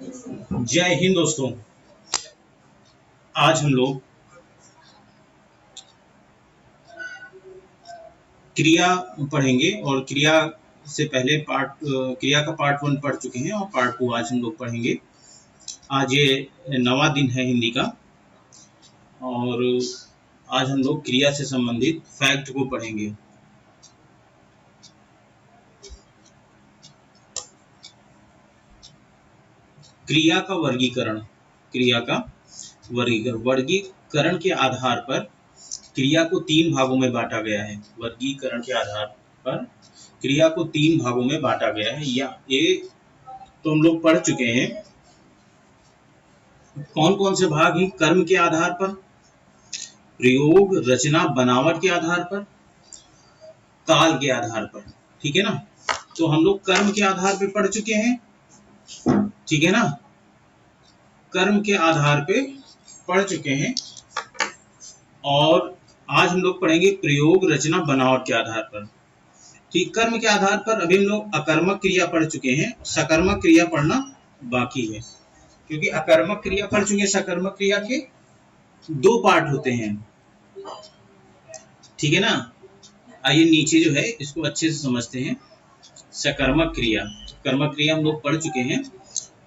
जय हिंद दोस्तों। आज हम लोग क्रिया पढ़ेंगे और क्रिया से पहले क्रिया का पार्ट 1 पढ़ चुके हैं और पार्ट 2 आज हम लोग पढ़ेंगे। आज ये 9वां दिन है हिंदी का और आज हम लोग क्रिया से संबंधित फैक्ट को पढ़ेंगे। क्रिया का वर्गीकरण वर्गीकरण के आधार पर क्रिया को 3 भागों में बांटा गया है। वर्गीकरण के आधार पर क्रिया को 3 भागों में बांटा गया है। या ये तो हम लोग पढ़ चुके हैं। कौन कौन से भाग हैं? कर्म के आधार पर, प्रयोग, रचना, बनावट के आधार पर, काल के आधार पर। ठीक है ना। तो हम लोग कर्म के आधार पर पढ़ चुके हैं। ठीक है ना। कर्म के आधार पे पढ़ चुके हैं और आज हम लोग पढ़ेंगे प्रयोग, रचना, बनावट के आधार पर। ठीक, कर्म के आधार पर अभी हम लोग अकर्मक क्रिया पढ़ चुके हैं, सकर्मक क्रिया पढ़ना बाकी है, क्योंकि अकर्मक क्रिया पढ़ चुके हैं। सकर्मक क्रिया के 2 पार्ट होते हैं। ठीक है ना। आइए नीचे जो है इसको अच्छे से समझते हैं। सकर्मक क्रिया, कर्मक क्रिया हम लोग पढ़ चुके हैं।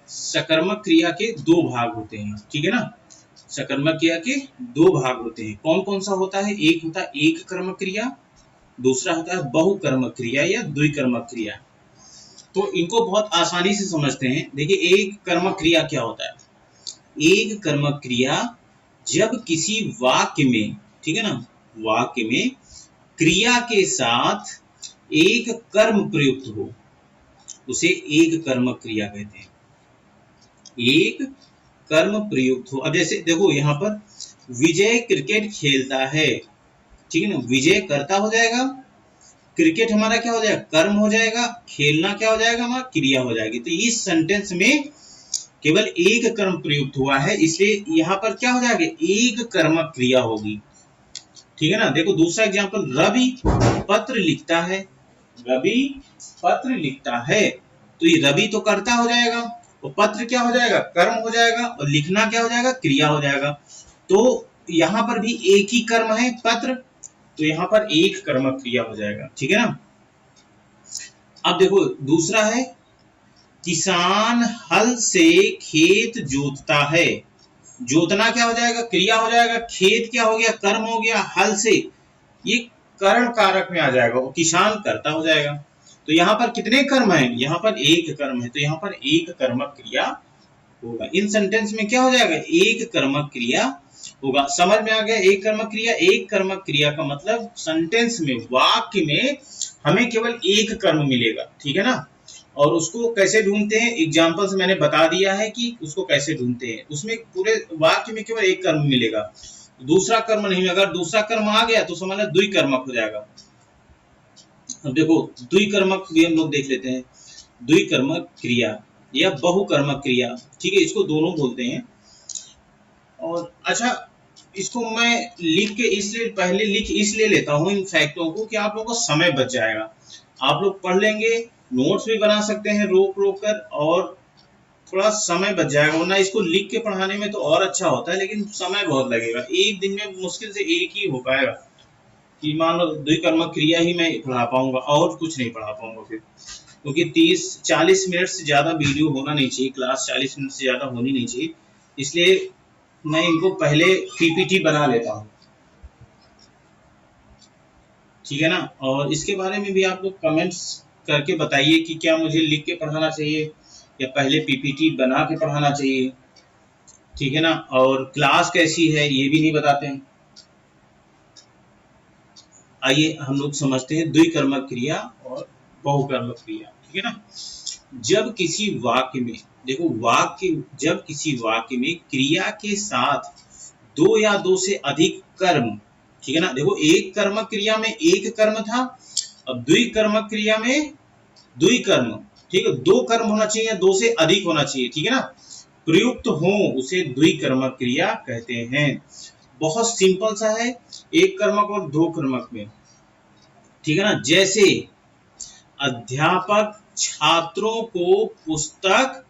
सकर्मक क्रिया के 2 भाग होते हैं। ठीक है ना। सकर्मक क्रिया के 2 भाग होते हैं। कौन कौन सा होता है? एक होता है एक कर्मक क्रिया, दूसरा होता है बहुकर्मक क्रिया या द्विकर्मक क्रिया। तो इनको बहुत आसानी से समझते हैं। देखिए, एक कर्मक क्रिया क्या होता है? एक कर्मक क्रिया जब किसी वाक्य में, ठीक है ना, वाक्य में क्रिया के साथ एक कर्म प्रयुक्त हो, उसे एक कर्मक क्रिया कहते हैं। एक कर्म प्रयुक्त हो। अब जैसे देखो, यहाँ पर विजय क्रिकेट खेलता है, ठीक है ना। विजय कर्ता हो जाएगा, क्रिकेट हमारा क्या हो जाएगा? कर्म हो जाएगा, खेलना क्या हो जाएगा? हमारा क्रिया हो जाएगी। तो इस सेंटेंस में केवल एक कर्म प्रयुक्त हुआ है, इसलिए यहाँ पर क्या हो जाएगा? एक कर्मक क्रिया होगी। ठीक है ना। देखो दूसरा एग्जांपल, रवि पत्र लिखता है। रवि पत्र लिखता है, तो ये रवि तो कर्ता हो जाएगा और पत्र क्या हो जाएगा? कर्म हो जाएगा और लिखना क्या हो जाएगा? क्रिया हो जाएगा। तो यहाँ पर भी एक ही कर्म है, पत्र, तो यहाँ पर एक कर्मक क्रिया हो जाएगा। ठीक है ना। अब देखो दूसरा है, किसान हल से खेत जोतता है। जोतना क्या हो जाएगा? क्रिया हो जाएगा। खेत क्या हो गया? कर्म हो गया। हल से ये कर्ण कारक में आ जाएगा और किसान कर्ता हो जाएगा। तो यहाँ पर कितने कर्म हैं? यहाँ पर एक कर्म है, तो यहाँ पर एक कर्मक क्रिया होगा। इन सेंटेंस में क्या हो जाएगा? एक कर्मक क्रिया होगा। समझ में आ गया? एक कर्मक क्रिया। एक कर्मक क्रिया का मतलब सेंटेंस में, वाक्य में हमें केवल एक कर्म मिलेगा। ठीक है ना। और उसको कैसे ढूंढते हैं? एग्जाम्पल से मैंने बता दिया है कि उसको कैसे ढूंढते हैं। उसमें पूरे वाक्य में केवल एक कर्म मिलेगा, दूसरा कर्म नहीं। अगर दूसरा कर्म आ गया तो समझ लो द्विकर्मक हो जाएगा। अब देखो द्विकर्मक भी हम लोग देख लेते हैं। द्विकर्मक क्रिया या बहुकर्मक क्रिया, ठीक है, इसको दोनों बोलते हैं। और अच्छा, इसको मैं लिख के इसलिए लेता हूँ इन फैक्टों को कि आप लोगों को समय बच जाएगा। आप लोग पढ़ लेंगे, नोट्स भी बना सकते हैं रोक रोक कर, और थोड़ा समय बच जाएगा। वरना इसको लिख के पढ़ाने में तो और अच्छा होता है, लेकिन समय बहुत लगेगा। एक दिन में मुश्किल से एक ही हो पाएगा कि मान लो द्विकर्मक क्रिया ही मैं पढ़ा पाऊंगा और कुछ नहीं पढ़ा पाऊंगा फिर, क्योंकि 30-40 मिनट से ज्यादा वीडियो होना नहीं चाहिए, क्लास 40 मिनट से ज्यादा होनी नहीं चाहिए। इसलिए मैं इनको पहले पीपीटी बना लेता हूँ। ठीक है ना। और इसके बारे में भी आप लोग कमेंट्स करके बताइए कि क्या मुझे लिख के पढ़ाना चाहिए या पहले पीपीटी बना के पढ़ाना चाहिए। ठीक है ना। और क्लास कैसी है ये भी नहीं बताते हैं। आइए हम लोग समझते हैं द्विकर्मक क्रिया और बहुकर्मक क्रिया। ठीक है ना। जब किसी वाक्य में, देखो जब किसी वाक्य में क्रिया के साथ 2 या 2 से अधिक कर्म, ठीक है ना। देखो एक कर्मक क्रिया में एक कर्म था, अब द्विकर्मक क्रिया में द्विकर्म, ठीक है, 2 कर्म होना चाहिए, 2 से अधिक होना चाहिए। ठीक है ना। प्रयुक्त हो उसे द्विकर्मक क्रिया कहते हैं। बहुत सिंपल सा है, एक कर्मक और 2 कर्मक में। ठीक है ना। जैसे अध्यापक छात्रों को पुस्तक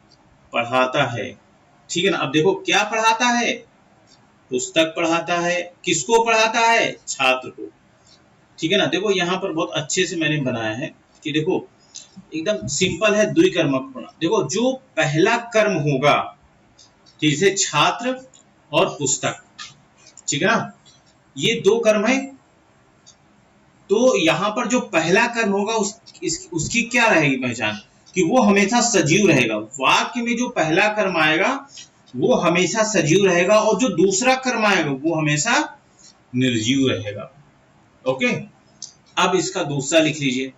पढ़ाता है। ठीक है ना। अब देखो क्या पढ़ाता है, पुस्तक पढ़ाता है। किसको पढ़ाता है, छात्र को। ठीक है ना। देखो यहाँ पर बहुत अच्छे से मैंने बनाया है कि देखो एकदम सिंपल है, द्विकर्मक होना। देखो जो पहला कर्म होगा, जैसे छात्र और पुस्तक, ठीक है ना, ये दो कर्म है। तो यहाँ पर जो पहला कर्म होगा उसकी क्या रहेगी पहचान, कि वो हमेशा सजीव रहेगा। वाक्य में जो पहला कर्म आएगा वो हमेशा सजीव रहेगा, और जो दूसरा कर्म आएगा वो हमेशा निर्जीव रहेगा। ओके। अब इसका दूसरा लिख लीजिए।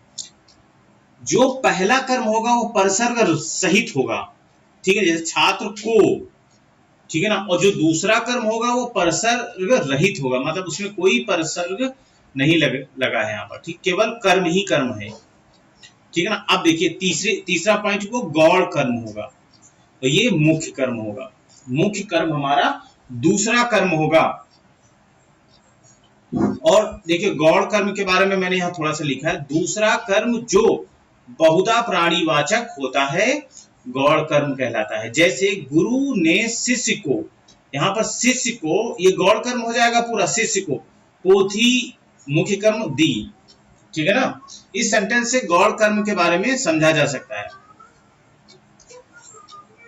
जो पहला कर्म होगा वो परसर्ग सहित होगा। ठीक है, जैसे छात्र को। ठीक है ना। और जो दूसरा कर्म होगा वो परसर्ग रहित होगा, मतलब उसमें कोई परसर्ग नहीं लगा है यहाँ पर। ठीक, केवल कर्म ही कर्म है। ठीक है ना। अब देखिए तीसरा पॉइंट को गौड़ कर्म होगा, तो ये मुख्य कर्म होगा। मुख्य कर्म हमारा दूसरा कर्म होगा। और देखिए गौड़ कर्म के बारे में मैंने यहाँ थोड़ा सा लिखा है। दूसरा कर्म जो बहुधा प्राणीवाचक होता है गौड़ कर्म कहलाता है। जैसे गुरु ने शिष्य को, यहाँ पर शिष्य को, ये गौड़ कर्म हो जाएगा पूरा। शिष्य को पोथी मुख्य कर्म दी। ठीक है ना। इस सेंटेंस से गौड़ कर्म के बारे में समझा जा सकता है।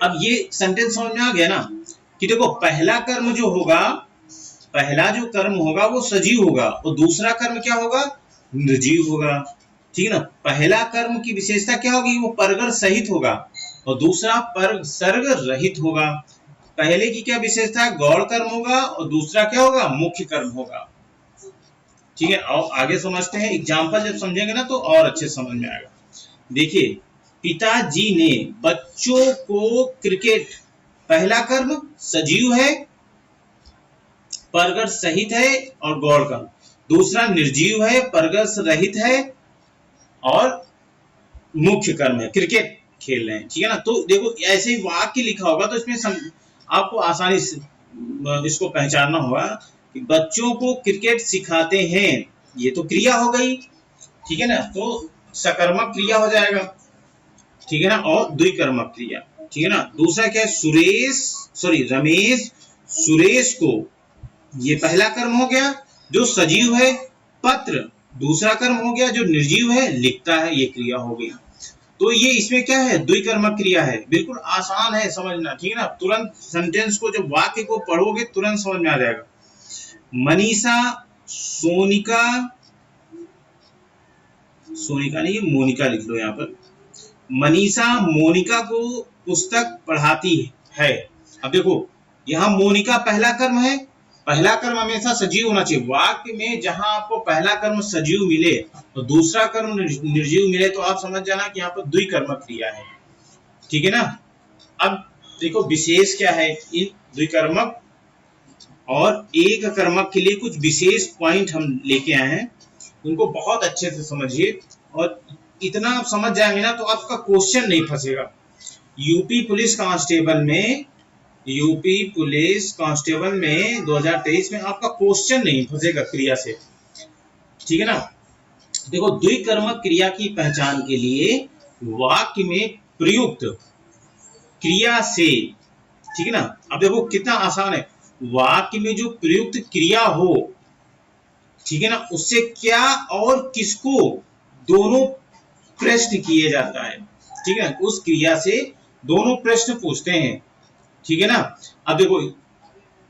अब ये सेंटेंस समझ में आ गया ना, कि देखो पहला कर्म जो होगा, पहला जो कर्म होगा वो सजीव होगा, और दूसरा कर्म क्या होगा, निर्जीव होगा। ठीक है ना। पहला कर्म की विशेषता क्या होगी, वो परगर सहित होगा, और दूसरा परसर्ग रहित होगा। पहले की क्या विशेषता, गौड़ कर्म होगा, और दूसरा क्या होगा, मुख्य कर्म होगा। ठीक है। और आगे समझते हैं। एग्जाम्पल जब समझेंगे ना तो और अच्छे समझ में आएगा। देखिए, पिताजी ने बच्चों को क्रिकेट, पहला कर्म सजीव है, परगर सहित है और गौड़ कर्म। दूसरा निर्जीव है, परगर रहित है और मुख्य कर्म है, क्रिकेट खेल रहे हैं। ठीक है ना। तो देखो ऐसे ही वाक्य लिखा होगा तो इसमें आपको आसानी से इसको पहचानना होगा कि बच्चों को क्रिकेट सिखाते हैं, ये तो क्रिया हो गई। ठीक है ना। तो सकर्मक क्रिया हो जाएगा। ठीक है ना। और द्विकर्मक क्रिया। ठीक है ना। दूसरा क्या है, रमेश सुरेश को, ये पहला कर्म हो गया जो सजीव है। पत्र दूसरा कर्म हो गया जो निर्जीव है, लिखता है, ये क्रिया हो गई। तो ये इसमें क्या है, द्विकर्मक क्रिया है। बिल्कुल आसान है समझना। ठीक है ना। तुरंत सेंटेंस को, जब वाक्य को पढ़ोगे तुरंत समझ में आ जाएगा। मनीषा सोनिका नहीं, मोनिका लिख लो यहाँ पर। मनीषा मोनिका को पुस्तक पढ़ाती है। अब देखो यहाँ मोनिका पहला कर्म है। पहला कर्म हमेशा सजीव होना चाहिए। वाक्य में जहां आपको पहला कर्म सजीव मिले तो दूसरा कर्म निर्जीव मिले तो आप समझ जाना कि यहाँ पर द्विकर्मक क्रिया है। ठीक है ना। अब देखो विशेष क्या है इन द्विकर्मक और एक कर्मक के लिए, कुछ विशेष पॉइंट हम लेके आए हैं, उनको बहुत अच्छे से समझिए। और इतना आप समझ जाएंगे ना तो आपका क्वेश्चन नहीं फंसेगा। यूपी पुलिस कांस्टेबल में 2023 में आपका क्वेश्चन नहीं फंसेगा क्रिया से। ठीक है ना। देखो द्विकर्मक क्रिया की पहचान के लिए वाक्य में प्रयुक्त क्रिया से, ठीक है ना। अब देखो कितना आसान है, वाक्य में जो प्रयुक्त क्रिया हो, ठीक है ना, उससे क्या और किसको दोनों प्रश्न किए जाता है। ठीक है। उस क्रिया से दोनों प्रश्न पूछते हैं। ठीक है ना। अब देखो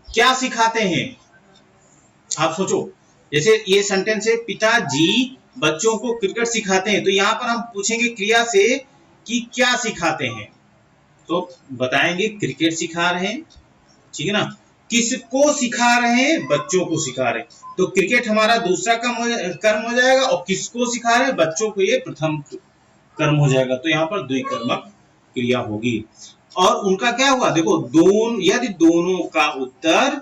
क्या सिखाते हैं, आप सोचो। जैसे ये सेंटेंस है, पिताजी बच्चों को क्रिकेट सिखाते हैं, तो यहां पर हम पूछेंगे क्रिया से कि क्या सिखाते हैं, तो बताएंगे क्रिकेट सिखा रहे हैं। ठीक है ना। किसको सिखा रहे हैं, बच्चों को सिखा रहे हैं, तो क्रिकेट हमारा दूसरा कर्म हो जाएगा, और किसको सिखा रहे हैं, बच्चों को, ये प्रथम कर्म हो जाएगा। तो यहाँ पर द्विकर्मक क्रिया होगी। और उनका क्या हुआ, देखो यदि दोनों का उत्तर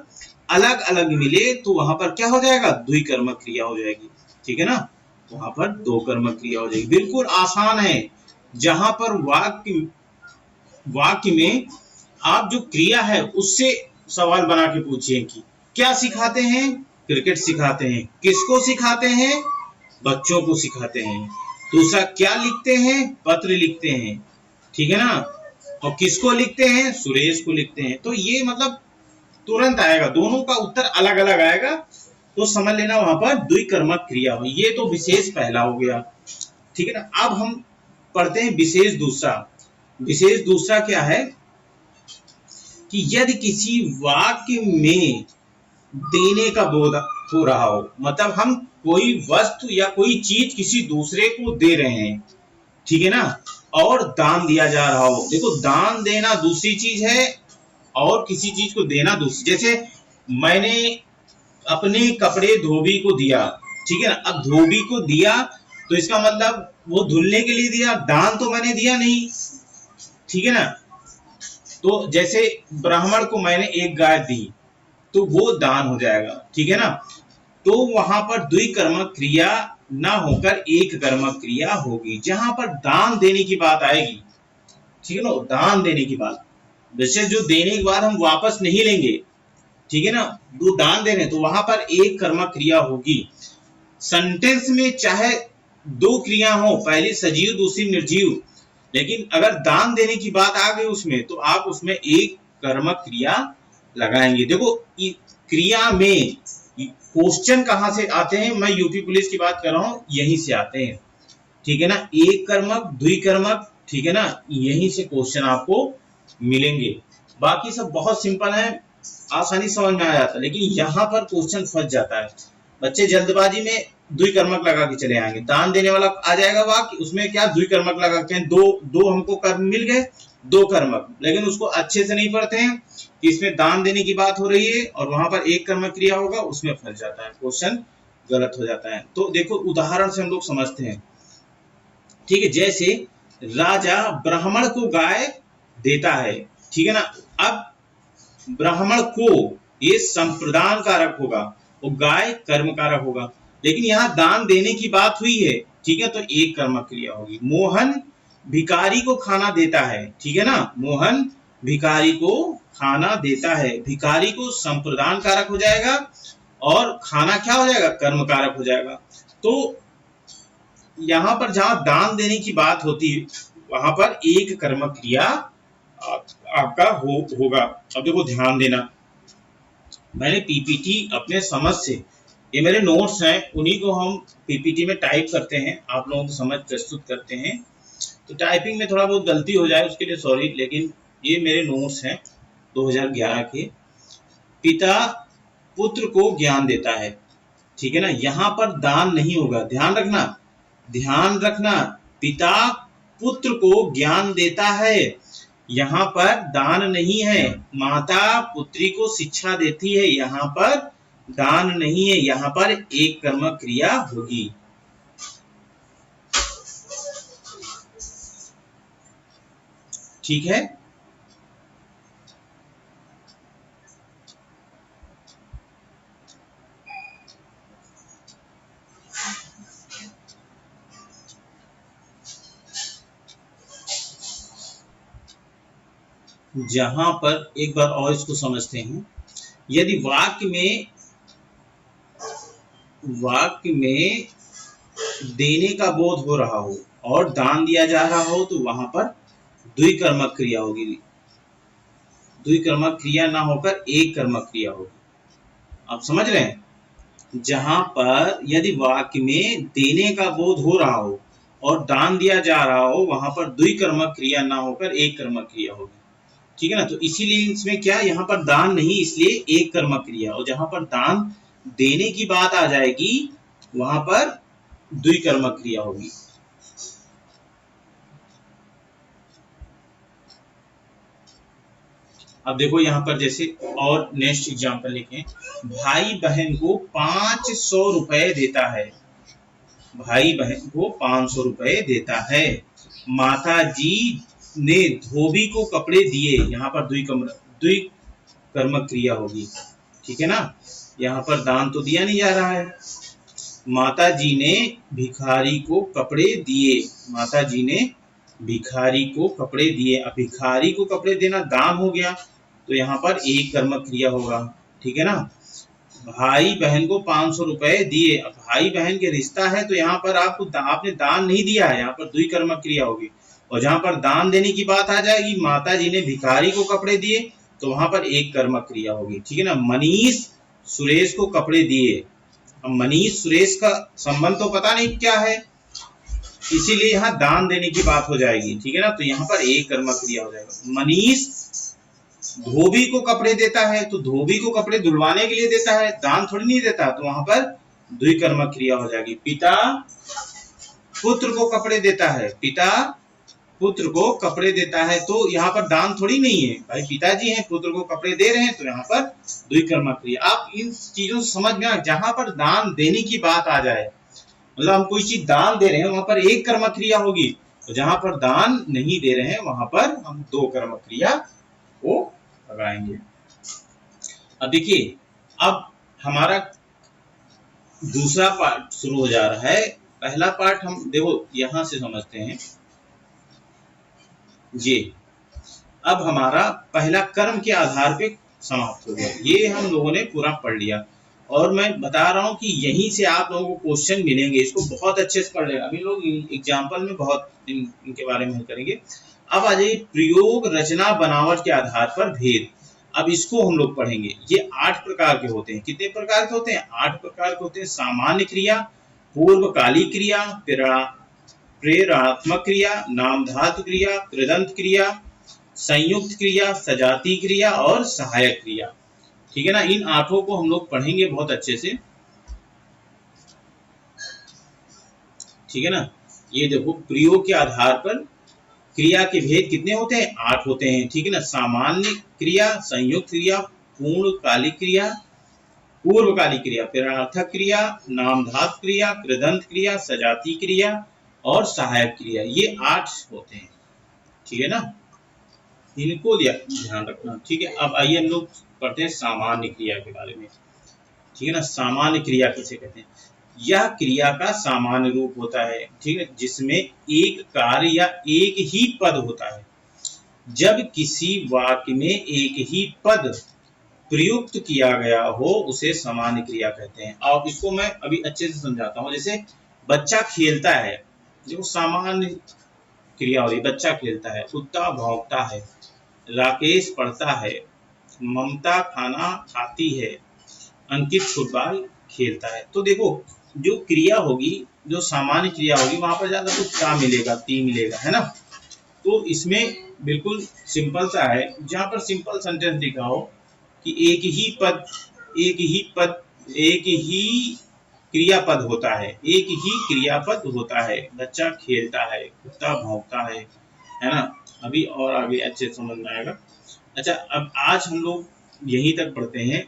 अलग अलग मिले तो वहां पर क्या हो जाएगा, द्विकर्मक क्रिया हो जाएगी। ठीक है ना। वहां पर दो कर्मक क्रिया हो जाएगी। बिल्कुल आसान है। जहां पर वाक्य में आप जो क्रिया है उससे सवाल बना के पूछिए कि क्या सिखाते हैं, क्रिकेट सिखाते हैं। किसको सिखाते हैं, बच्चों को सिखाते हैं। दूसरा क्या लिखते हैं, पत्र लिखते हैं। ठीक है ना। और किसको लिखते हैं? सुरेश को लिखते हैं। तो ये मतलब तुरंत आएगा, दोनों का उत्तर अलग अलग आएगा, तो समझ लेना वहां पर द्विकर्मक क्रिया हुई। ये तो विशेष पहला हो गया, ठीक है ना। अब हम पढ़ते हैं विशेष दूसरा। विशेष दूसरा क्या है कि यदि किसी वाक्य में देने का बोध हो रहा हो, मतलब हम कोई वस्तु या कोई चीज किसी दूसरे को दे रहे हैं, ठीक है ना, और दान दिया जा रहा हो। देखो, दान देना दूसरी चीज है और किसी चीज को देना दूसरी। जैसे मैंने अपने कपड़े धोबी को दिया, ठीक है ना। अब धोबी को दिया तो इसका मतलब वो धुलने के लिए दिया, दान तो मैंने दिया नहीं, ठीक है ना। तो जैसे ब्राह्मण को मैंने एक गाय दी तो वो दान हो जाएगा, ठीक है ना। तो वहां पर द्विकर्मक क्रिया ना होकर एक कर्मक क्रिया होगी। जहां पर दान देने की बात आएगी, ठीक है ना, दान देने की बात, वैसे जो देने के बाद हम वापस नहीं लेंगे, ठीक है ना, वो दान दे रहे, तो वहां पर एक कर्मक क्रिया होगी। सेंटेंस में चाहे दो क्रिया हो, पहली सजीव दूसरी निर्जीव, लेकिन अगर दान देने की बात आ गई उसमें, तो आप उसमें एक कर्मक क्रिया लगाएंगे। देखो, क्रिया में क्वेश्चन कहां से आते हैं, मैं यूपी पुलिस की बात कर रहा हूं, यहीं से आते हैं, ठीक है ना। एक कर्मक द्विकर्मक, ठीक है ना, यहीं से क्वेश्चन आपको मिलेंगे। बाकी सब बहुत सिंपल है, आसानी समझ में आ जाता है, लेकिन यहाँ पर क्वेश्चन फंस जाता है। बच्चे जल्दबाजी में द्विकर्मक लगा के चले आएंगे, दान देने वाला आ जाएगा वाक्य, उसमें क्या द्विकर्मक लगाते हैं, दो दो हमको कर्म मिल गए, दो कर्मक, लेकिन उसको अच्छे से नहीं पढ़ते हैं कि इसमें दान देने की बात हो रही है और वहां पर एक कर्मक क्रिया होगा, उसमें फंस जाता है, क्वेश्चन गलत हो जाता है। तो देखो, उदाहरण से हम लोग समझते हैं, ठीक है। जैसे राजा ब्राह्मण को गाय देता है, ठीक है ना। अब ब्राह्मण को, ये संप्रदान कारक होगा और गाय कर्म कारक होगा, लेकिन यहाँ दान देने की बात हुई है, ठीक है, तो एक कर्मक क्रिया होगी। मोहन भिखारी को खाना देता है, ठीक है ना, मोहन भिखारी को खाना देता है, भिखारी को संप्रदान कारक हो जाएगा और खाना क्या हो जाएगा, कर्म कारक हो जाएगा। तो यहाँ पर जहां दान देने की बात होती है, वहां पर एक कर्मक क्रिया आपका होगा। अब देखो, ध्यान देना, मैंने पीपीटी अपने समझ से, ये मेरे नोट्स हैं, उन्हीं को हम पीपीटी में टाइप करते हैं, आप लोगों को समझ प्रस्तुत करते हैं। तो टाइपिंग में थोड़ा बहुत गलती हो जाए उसके लिए सॉरी, लेकिन ये मेरे नोट्स हैं 2011 के। पिता पुत्र को ज्ञान देता है, ठीक है ना, यहाँ पर दान नहीं होगा, ध्यान रखना, ध्यान रखना। पिता पुत्र को ज्ञान देता है, यहाँ पर दान नहीं है। माता पुत्री को शिक्षा देती है, यहाँ पर दान नहीं है, यहाँ पर एक कर्मक क्रिया होगी। ठीक है, जहां पर एक बार और इसको समझते हैं, यदि वाक्य में देने का बोध हो रहा हो और दान दिया जा रहा हो, तो वहां पर द्विकर्मक क्रिया होगी। द्विकर्मक क्रिया ना होकर एक कर्मक क्रिया होगी। आप समझ रहे हैं, जहां पर यदि वाक्य में देने का बोध हो रहा हो और दान दिया जा रहा हो, वहां पर द्विकर्मक क्रिया ना होकर एक कर्मक क्रिया होगी, ठीक है ना। तो इसीलिए इसमें क्या, यहाँ पर दान नहीं, इसलिए एक कर्मक क्रिया, और जहां पर दान देने की बात आ जाएगी, वहां पर द्विकर्मक क्रिया होगी। अब देखो यहाँ पर, जैसे और नेक्स्ट एग्जांपल लिखें, भाई बहन को 500 रुपए देता है, भाई बहन को 500 रुपए देता है। माता जी ने धोबी को कपड़े दिए, यहाँ पर द्विकर्मक क्रिया होगी, ठीक है ना। यहाँ पर दान तो दिया नहीं जा रहा है। माता जी ने भिखारी को कपड़े दिए, माता जी ने भिखारी को कपड़े दिए। अब भिखारी को कपड़े देना दान हो गया, तो यहाँ पर एक कर्मक क्रिया होगा, ठीक है ना। भाई बहन को 500 रुपए दिए, भाई बहन के रिश्ता है, तो यहाँ पर आपने दान नहीं दिया है, यहाँ पर द्विकर्मक क्रिया होगी। और जहां पर दान देने की बात आ जाएगी, माता जी ने भिखारी को कपड़े दिए, तो वहां पर एक कर्मक क्रिया होगी। ठीक है ना। मनीष सुरेश को कपड़े दिए, अब मनीष सुरेश का संबंध तो पता नहीं क्या है, इसीलिए यहाँ दान देने की बात हो जाएगी। ठीक है ना। तो यहाँ पर एक कर्मक क्रिया हो जाएगा। मनीष धोबी को कपड़े देता है, तो धोबी को कपड़े धुलवाने के लिए देता है, दान थोड़ी नहीं देता, तो वहां पर द्विकर्मक क्रिया हो जाएगी। पिता पुत्र को कपड़े देता है, पिता पुत्र को कपड़े देता है, तो यहाँ पर दान थोड़ी नहीं है, भाई पिताजी हैं, पुत्र को कपड़े दे रहे हैं, तो यहाँ पर द्विकर्मक क्रिया। आप इन चीजों से समझ में आ, जहां पर दान देने की बात आ जाए, मतलब हम कोई चीज दान दे रहे हैं, वहां पर एक कर्मक क्रिया होगी, तो जहां पर दान नहीं दे रहे हैं वहां पर हम दो कर्मक क्रिया को लगाएंगे। अब देखिए, अब हमारा दूसरा पार्ट शुरू हो जा रहा है। पहला पार्ट हम देखो यहां से समझते हैं। ये अब हमारा पहला कर्म के आधार पे समाप्त हो गया, ये हम लोगों ने पूरा पढ़ लिया। और मैं बता रहा हूं कि यहीं से आप लोगों को क्वेश्चन मिलेंगे, इसको बहुत अच्छे से पढ़ लेगा। अभी लोग एग्जाम्पल में बहुत इनके बारे में करेंगे। अब आ जाइए, प्रयोग, रचना, बनावट के आधार पर भेद। अब इसको हम लोग पढ़ेंगे। ये 8 प्रकार के होते हैं। कितने प्रकार के होते हैं? 8 प्रकार के होते हैं। सामान्य क्रिया, पूर्वकालिक क्रिया, प्रेरणात्मक क्रिया, नामधातु क्रिया, कृदंत क्रिया, संयुक्त क्रिया, सजाती क्रिया और सहायक क्रिया। ठीक है ना। इन 8 को हम लोग पढ़ेंगे बहुत अच्छे से। ठीक है ना। ये देखो, प्रयोग के आधार पर क्रिया के भेद कितने होते हैं? 8 होते हैं। ठीक है ना। सामान्य क्रिया, संयुक्त क्रिया, पूर्णकालिक क्रिया, पूर्वकालिक क्रिया, प्रेरणार्थक क्रिया, नामधातु क्रिया, कृदंत क्रिया, सजाती क्रिया और सहायक क्रिया, ये 8 होते हैं। ठीक है ना। इनको ध्यान रखना। ठीक है। अब आइए हम लोग पढ़ते हैं सामान्य क्रिया के बारे में। ठीक है ना। सामान्य क्रिया किसे कहते हैं? यह क्रिया का सामान्य रूप होता है, ठीक है, जिसमें एक कार्य या एक ही पद होता है। जब किसी वाक्य में एक ही पद प्रयुक्त किया गया हो, उसे सामान्य क्रिया कहते हैं। और इसको मैं अभी अच्छे से समझाता हूँ। जैसे बच्चा खेलता है, देखो सामान्य क्रिया हो रही, बच्चा खेलता है, कुत्ता भौंकता है, राकेश पढ़ता है, ममता खाना खाती है, अंकित फुटबॉल खेलता है। तो देखो, जो क्रिया होगी, जो सामान्य क्रिया होगी, वहां पर ज्यादा कुछ क्या मिलेगा? ती मिलेगा, है ना। तो इसमें बिल्कुल सिंपल सा है, जहां पर सिंपल सेंटेंस लिखा हो कि एक ही क्रियापद होता है, एक ही क्रियापद होता है। बच्चा खेलता है, कुत्ता भौंकता है ना। अभी और आगे अच्छे समझ में आएगा। अच्छा, अब आज हम लोग यहीं तक पढ़ते हैं।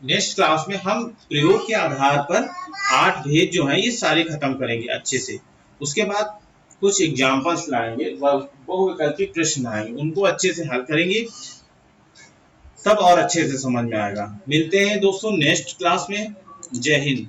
नेक्स्ट क्लास में हम प्रयोग के आधार पर 8 भेद जो हैं ये सारे खत्म करेंगे अच्छे से। उसके बाद कुछ एग्जाम्पल्स लाएंगे, बहुविकल्पी प्रश्न आएंगे, उनको अच्छे से हल करेंगे, तब और अच्छे से समझ में आएगा। मिलते हैं दोस्तों नेक्स्ट क्लास में। जय हिंद।